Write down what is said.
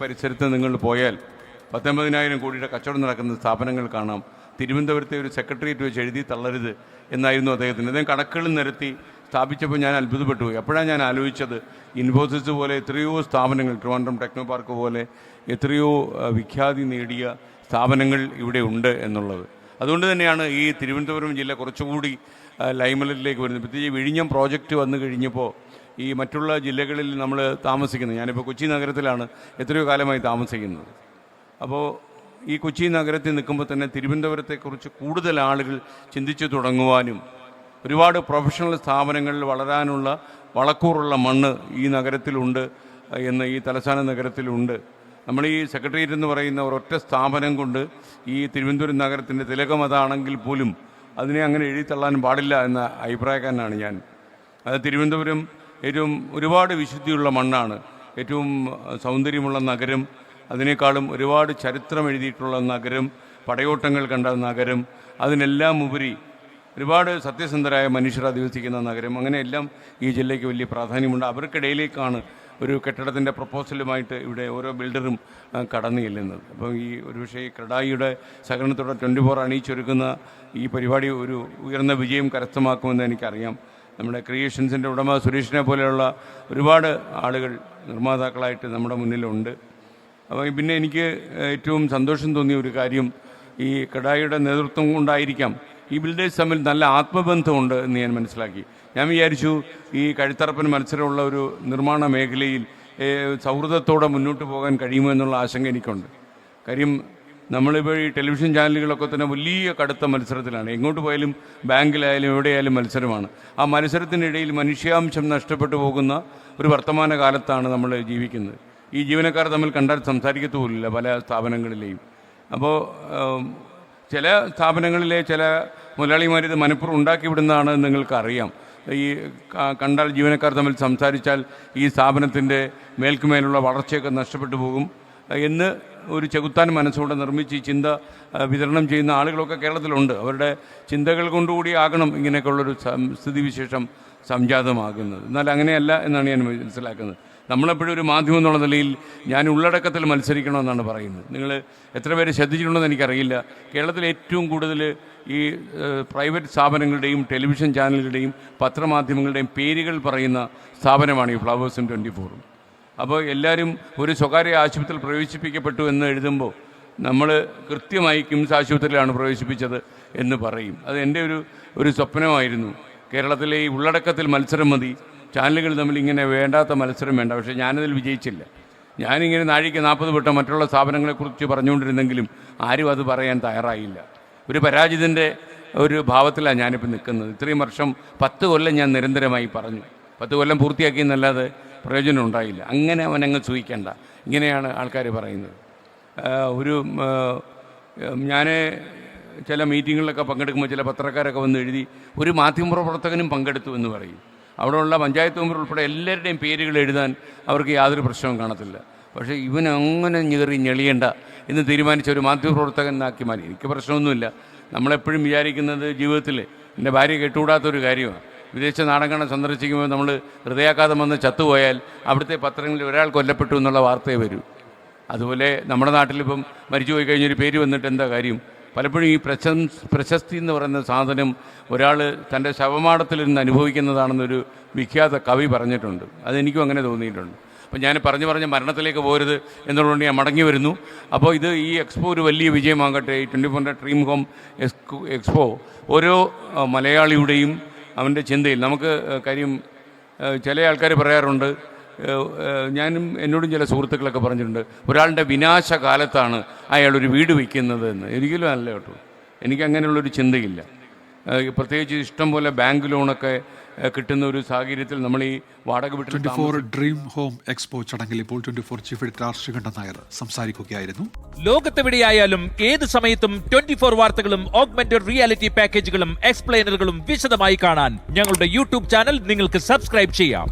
പരിസരത്ത് നിങ്ങൾ പോയാൽ 19,000 കോടിയുടെ കച്ചവടം നടക്കുന്ന സ്ഥാപനങ്ങൾ കാണാം. തിരുവനന്തപുരത്തെ ഒരു സെക്രട്ടേറിയറ്റ് വെച്ച് എഴുതി തള്ളരുത് എന്നായിരുന്നു അദ്ദേഹത്തിന്. അദ്ദേഹം കണക്കുകൾ നിരത്തി സ്ഥാപിച്ചപ്പോൾ ഞാൻ അത്ഭുതപ്പെട്ടു പോയി. അപ്പോഴാണ് ഞാൻ ആലോചിച്ചത്, ഇൻഫോസിസ് പോലെ എത്രയോ സ്ഥാപനങ്ങൾ, ട്രിവാൻഡ്രം ടെക്നോ പാർക്ക് പോലെ എത്രയോ വിഖ്യാതി നേടിയ സ്ഥാപനങ്ങൾ ഇവിടെ ഉണ്ട് എന്നുള്ളത്. അതുകൊണ്ട് തന്നെയാണ് ഈ തിരുവനന്തപുരം ജില്ല കുറച്ചുകൂടി ലൈംലൈറ്റിലേക്ക് വരുന്നത്. പ്രത്യേകിച്ച് വിഴിഞ്ഞം പ്രോജക്റ്റ് വന്നു കഴിഞ്ഞപ്പോൾ ഈ മറ്റുള്ള ജില്ലകളിൽ നമ്മൾ താമസിക്കുന്നത്, ഞാനിപ്പോൾ കൊച്ചി നഗരത്തിലാണ് എത്രയോ കാലമായി താമസിക്കുന്നത്. അപ്പോൾ ഈ കൊച്ചി നഗരത്തിൽ നിൽക്കുമ്പോൾ തന്നെ തിരുവനന്തപുരത്തെക്കുറിച്ച് കൂടുതൽ ആളുകൾ ചിന്തിച്ചു തുടങ്ങുവാനും ഒരുപാട് പ്രൊഫഷണൽ സ്ഥാപനങ്ങളിൽ വളരാനുള്ള വളക്കൂറുള്ള മണ്ണ് ഈ നഗരത്തിലുണ്ട് എന്ന്, ഈ തലസ്ഥാന നഗരത്തിലുണ്ട്. നമ്മൾ ഈ സെക്രട്ടേറിയറ്റ് എന്ന് പറയുന്ന ഒരൊറ്റ സ്ഥാപനം കൊണ്ട് ഈ തിരുവനന്തപുരം നഗരത്തിൻ്റെ തിലകം അതാണെങ്കിൽ പോലും അതിനെ അങ്ങനെ എഴുതിത്തള്ളാൻ പാടില്ല എന്ന അഭിപ്രായക്കാരനാണ് ഞാൻ. അത് തിരുവനന്തപുരം ഏറ്റവും ഒരുപാട് വിശുദ്ധിയുള്ള മണ്ണാണ്, ഏറ്റവും സൗന്ദര്യമുള്ള നഗരം, അതിനേക്കാളും ഒരുപാട് ചരിത്രം എഴുതിയിട്ടുള്ള നഗരം, പടയോട്ടങ്ങൾ കണ്ട നഗരം, അതിനെല്ലാം ഉപരി ഒരുപാട് സത്യസന്ധരായ മനുഷ്യർ അധിവസിക്കുന്ന നഗരം, അങ്ങനെയെല്ലാം ഈ ജില്ലയ്ക്ക് വലിയ പ്രാധാന്യമുണ്ട്. അവർക്കിടയിലേക്കാണ് ഒരു കെട്ടിടത്തിൻ്റെ പ്രപ്പോസലുമായിട്ട് ഇവിടെ ഓരോ ബിൽഡറും കടന്നു ചെല്ലുന്നത്. അപ്പോൾ ഈ ഒരുപക്ഷേ ക്രഡായിയുടെ സഹകരണത്തോടെ 24 അണിയിച്ചൊരുക്കുന്ന ഈ പരിപാടി ഒരു ഉയർന്ന വിജയം കരസ്ഥമാക്കുമെന്ന് എനിക്കറിയാം. നമ്മുടെ ക്രിയേഷൻസിൻ്റെ ഉടമ സുരേഷിനെ പോലെയുള്ള ഒരുപാട് ആളുകൾ നിർമ്മാതാക്കളായിട്ട് നമ്മുടെ മുന്നിലുണ്ട്. അപ്പോൾ പിന്നെ എനിക്ക് ഏറ്റവും സന്തോഷം തോന്നിയ ഒരു കാര്യം, ഈ ക്രഡായിയുടെ നേതൃത്വം കൊണ്ടായിരിക്കാം ഈ ബിൽഡേഴ്സ് തമ്മിൽ നല്ല ആത്മബന്ധമുണ്ട് എന്ന് ഞാൻ മനസ്സിലാക്കി. ഞാൻ വിചാരിച്ചു ഈ കഴുത്തറപ്പൻ മത്സരമുള്ള ഒരു നിർമ്മാണ മേഖലയിൽ സൗഹൃദത്തോടെ മുന്നോട്ട് പോകാൻ കഴിയുമോ എന്നുള്ള ആശങ്ക എനിക്കുണ്ട്. കാര്യം നമ്മളിപ്പോൾ ഈ ടെലിവിഷൻ ചാനലുകളൊക്കെ തന്നെ വലിയ കടുത്ത മത്സരത്തിലാണ്. എങ്ങോട്ട് പോയാലും ബാങ്കിലായാലും എവിടെയായാലും മത്സരമാണ്. ആ മത്സരത്തിനിടയിൽ മനുഷ്യാംശം നഷ്ടപ്പെട്ടു പോകുന്ന ഒരു വർത്തമാന കാലത്താണ് നമ്മൾ ജീവിക്കുന്നത്. ഈ ജീവനക്കാർ തമ്മിൽ കണ്ടാൽ സംസാരിക്കത്തുമില്ല പല സ്ഥാപനങ്ങളിലെയും. അപ്പോൾ ചില സ്ഥാപനങ്ങളിലെ ചില മുതലാളിമാർ ഇത് മനഃപൂർവ്വം ഉണ്ടാക്കി വിടുന്നതാണ് നിങ്ങൾക്കറിയാം. ഈ കണ്ടാൽ ജീവനക്കാർ തമ്മിൽ സംസാരിച്ചാൽ ഈ സ്ഥാപനത്തിൻ്റെ മേൽക്കുമേലുള്ള വളർച്ചയൊക്കെ നഷ്ടപ്പെട്ടു പോകും എന്ന് ഒരു ചെകുത്താൻ മനസ്സോടെ നിർമ്മിച്ച് ഈ ചിന്ത വിതരണം ചെയ്യുന്ന ആളുകളൊക്കെ കേരളത്തിലുണ്ട്. അവരുടെ ചിന്തകൾ കൊണ്ടുകൂടി ആകണം ഇങ്ങനെയൊക്കെയുള്ളൊരു സ്ഥിതിവിശേഷം സംജാതമാകുന്നത്. എന്നാൽ അങ്ങനെയല്ല എന്നാണ് ഞാൻ മനസ്സിലാക്കുന്നത്. നമ്മളെപ്പോഴും ഒരു മാധ്യമം എന്നുള്ള നിലയിൽ ഞാൻ ഉള്ളടക്കത്തിൽ മത്സരിക്കണമെന്നാണ് പറയുന്നത്. നിങ്ങൾ എത്ര പേര് ശ്രദ്ധിച്ചിട്ടുണ്ടെന്ന് എനിക്കറിയില്ല. കേരളത്തിൽ ഏറ്റവും കൂടുതൽ ഈ പ്രൈവറ്റ് സ്ഥാപനങ്ങളുടെയും ടെലിവിഷൻ ചാനലുകളുടെയും പത്രമാധ്യമങ്ങളുടെയും പേരുകൾ പറയുന്ന സ്ഥാപനമാണ് ഈ ഫ്ലവേഴ്സും 24. അപ്പോൾ എല്ലാവരും ഒരു സ്വകാര്യ ആശുപത്രിയിൽ പ്രവേശിപ്പിക്കപ്പെട്ടു എന്ന് എഴുതുമ്പോൾ നമ്മൾ കൃത്യമായി കിംസ് ആശുപത്രിയിലാണ് പ്രവേശിപ്പിച്ചത് എന്ന് പറയും. അത് എൻ്റെ ഒരു സ്വപ്നമായിരുന്നു. കേരളത്തിലെ ഈ ഉള്ളടക്കത്തിൽ മത്സരം മതി, ചാനലുകൾ തമ്മിൽ ഇങ്ങനെ വേണ്ടാത്ത മത്സരം വേണ്ട. പക്ഷേ ഞാനതിൽ വിജയിച്ചില്ല. ഞാനിങ്ങനെ നാഴിക്ക് 40 വട്ടം മറ്റുള്ള സ്ഥാപനങ്ങളെക്കുറിച്ച് പറഞ്ഞുകൊണ്ടിരുന്നെങ്കിലും ആരും അത് പറയാൻ തയ്യാറായില്ല. ഒരു പരാജിതൻ്റെ ഒരു ഭാവത്തിലാണ് ഞാനിപ്പോൾ നിൽക്കുന്നത്. ഇത്രയും വർഷം 10 കൊല്ലം ഞാൻ നിരന്തരമായി പറഞ്ഞു. 10 കൊല്ലം പൂർത്തിയാക്കിയെന്നല്ലാതെ പ്രയോജനം ഉണ്ടായില്ല. അങ്ങനെ അവനങ്ങ് സൂഹിക്കേണ്ട, ഇങ്ങനെയാണ് ആൾക്കാർ പറയുന്നത്. ഞാൻ ചില മീറ്റിങ്ങുകളിലൊക്കെ പങ്കെടുക്കുമ്പോൾ ചില പത്രക്കാരൊക്കെ വന്ന് എഴുതി ഒരു മാധ്യമപ്രവർത്തകനും പങ്കെടുത്തു എന്ന് പറയും. അവിടെയുള്ള പഞ്ചായത്ത് മെമ്പർ ഉൾപ്പെടെ എല്ലാവരുടെയും പേരുകൾ എഴുതാൻ അവർക്ക് യാതൊരു പ്രശ്നവും കാണത്തില്ല. പക്ഷേ ഇവനങ്ങനെ ഞെളിയേണ്ട എന്ന് തീരുമാനിച്ച ഒരു മാധ്യമപ്രവർത്തകനാക്കി മാറി. എനിക്ക് പ്രശ്നമൊന്നുമില്ല. നമ്മളെപ്പോഴും വിചാരിക്കുന്നത് ജീവിതത്തിൽ എൻ്റെ ഭാര്യ കേട്ടുകൂടാത്തൊരു കാര്യമാണ്. വിദേശ നാടകങ്ങൾ സന്ദർശിക്കുമ്പോൾ നമ്മൾ ഹൃദയാഘാതം വന്ന് ചത്തുപോയാൽ അവിടുത്തെ പത്രങ്ങളിൽ ഒരാൾ കൊല്ലപ്പെട്ടു എന്നുള്ള വാർത്തയെ വരൂ. അതുപോലെ നമ്മുടെ നാട്ടിലിപ്പം മരിച്ചു പോയി കഴിഞ്ഞൊരു പേര് വന്നിട്ട് എന്താ കാര്യം? പലപ്പോഴും ഈ പ്രശസ്തി എന്ന് പറയുന്ന സാധനം ഒരാൾ തൻ്റെ ശവമാടത്തിലിരുന്ന് അനുഭവിക്കുന്നതാണെന്നൊരു വിഖ്യാത കവി പറഞ്ഞിട്ടുണ്ട്. അതെനിക്കും അങ്ങനെ തോന്നിയിട്ടുണ്ട്. അപ്പോൾ ഞാൻ പറഞ്ഞ് മരണത്തിലേക്ക് പോരുത് എന്നുള്ളതുകൊണ്ട് ഞാൻ മടങ്ങി വരുന്നു. അപ്പോൾ ഇത് ഈ എക്സ്പോ ഒരു വലിയ വിജയമാകട്ടെ. ഈ 24 ഡ്രീം ഹോം എക്സ്പോ ഓരോ മലയാളിയുടെയും അവൻ്റെ ചിന്തയിൽ നമുക്ക് കാര്യം ചില ആൾക്കാർ പറയാറുണ്ട്, ഞാനും എന്നോടും ചില സുഹൃത്തുക്കളൊക്കെ പറഞ്ഞിട്ടുണ്ട്, ഒരാളുടെ വിനാശകാലത്താണ് അയാളൊരു വീട് വയ്ക്കുന്നത് എന്ന്. ഒരിക്കലും അല്ല കേട്ടോ, എനിക്കങ്ങനെയുള്ളൊരു ചിന്തയില്ല. പ്രത്യേകിച്ച് ഇഷ്ടം പോലെ ബാങ്ക് ലോണൊക്കെ കിട്ടുന്ന ഒരു സാഹചര്യത്തിൽ നമ്മൾ ഈ വാടക വീട്ടിൽ 24 ഡ്രീം ഹോം എക്സ്പോ ചടങ്ങിൽ ഇപ്പോൾ 24 ചീഫ് എഡിറ്റർ ശ്രീകണ്ഠൻ നായർ സംസാരിക്കുകയായിരുന്നു. ലോകത്തെവിടെയായാലും ഏത് സമയത്തും 24 വാർത്തകളും ഓഗ്മെന്റഡ് റിയാലിറ്റി പാക്കേജുകളും എക്സ്പ്ലെയിനറുകളും വിശദമായി കാണാൻ ഞങ്ങളുടെ യൂട്യൂബ് ചാനൽ നിങ്ങൾക്ക് സബ്സ്ക്രൈബ് ചെയ്യാം.